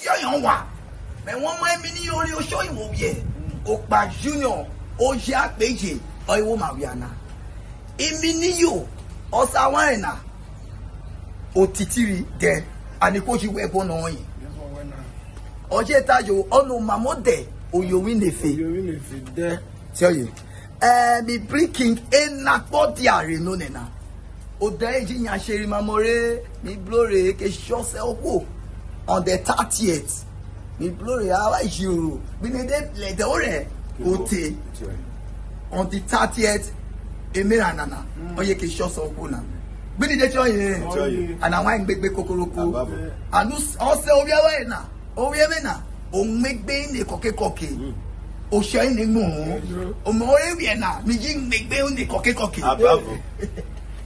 young one. Mais one more Iminiyo, you show you here. Okpan Junior, Oja Beji, Oiwo Mariana. Iminiyo, Osawana. Otitiri, then, and the coach weapon on you. Oje Tajo, Ono Mamode, or you win the fee. You win the fee there. Tell you. Me breaking Enakpodia, Renonena. Odaiji Nyasheri Mamore, me blore, ke shose oko. On the 30th, me blore, how I you. We need let the ore, ote. On the 30th, Emeranana, oye ke shose oko na. We need to join you. And I want big kokoroko. And also, Obiawena, Obiamena, O make being the cocky. O shine no, O more Vienna, me make being the cocky.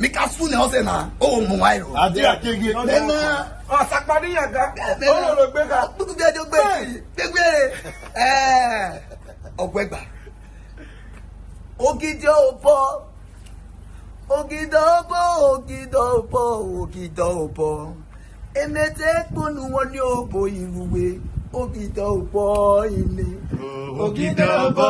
Make us soon also now. Oh, my. I did take it. Then, Sakmaria, oh, Ogweba. Ogidopo. Ogidopo. Emete ponu woni obo iruwe. Ogidopo ini. Ogidopo.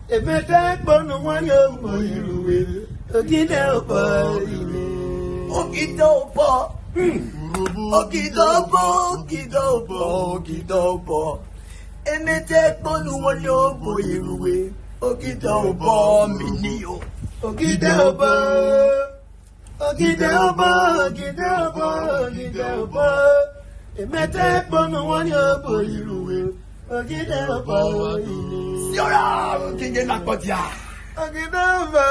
Emete ponu woni obo iruwe. Ogidopo ini. Ogidopo. Emete ponu woni obo iruwe. Ogidopo miniyo. Ogidopo. Emete ponu woni obo iruwe. Ogidopo ini. Siora kinge Enakpodia. Ogidopo.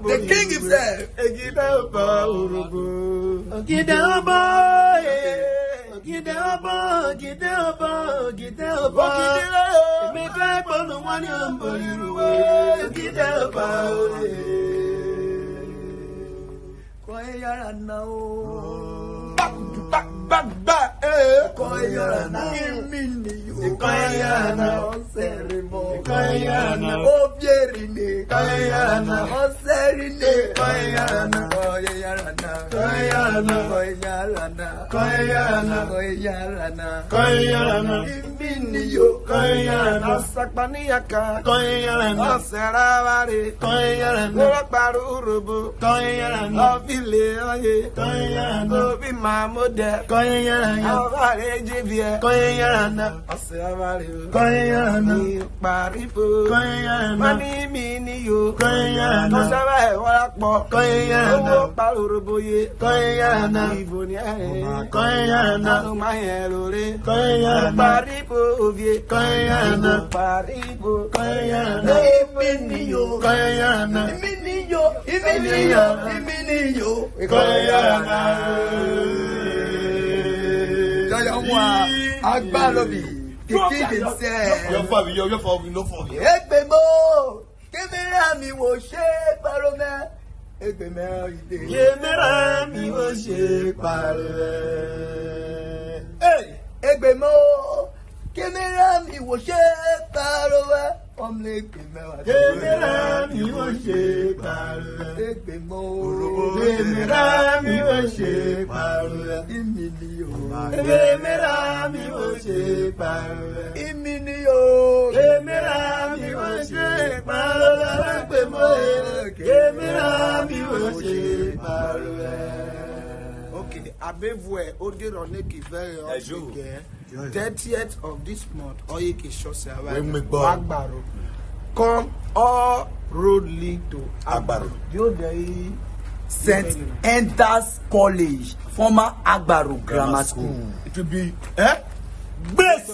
The king himself. Koyana, Iminiyo, Koyana, Oserimo, Koyana, Obierine, Koyana, Oserine, Koyana, Koyana, Iminiyo, Koyana, Sakpaniaka, Koyana, Oseravari, Koyana, Okparurubu, Koyana, Ovile, Koyana, Obimamode, Koyana, Koyana, Koyana, Paripo, Koyana, Iminiyo, Koyana, Koyana, Paluruboye, Koyana, Koyana, Mayelore, Koyana, Paripo, Koyana, Paripo, Koyana, Iminiyo, Koyana, Iminiyo, Koyana. Agbalobi, the king himself. Your father, we know for you. Egbemo, Kemera mi wo she parome. Kemera mi wo she parome. Hey, Egbemo, Kemera mi wo she parome. Kemera mi wo she parome. Egbemo, Kemera mi wo she parome. Iminiyo. Kemera mi wo she parole. Iminiyo. Kemera mi wo she parole. Kemera mi wo she parole. Okay, Abevwe Odironeki very often. 30th of this month, Oyeke Shose Agbaro. Come all road lead to Agbaro. St. Endas College, former Agbaro Grammar School. It will be best.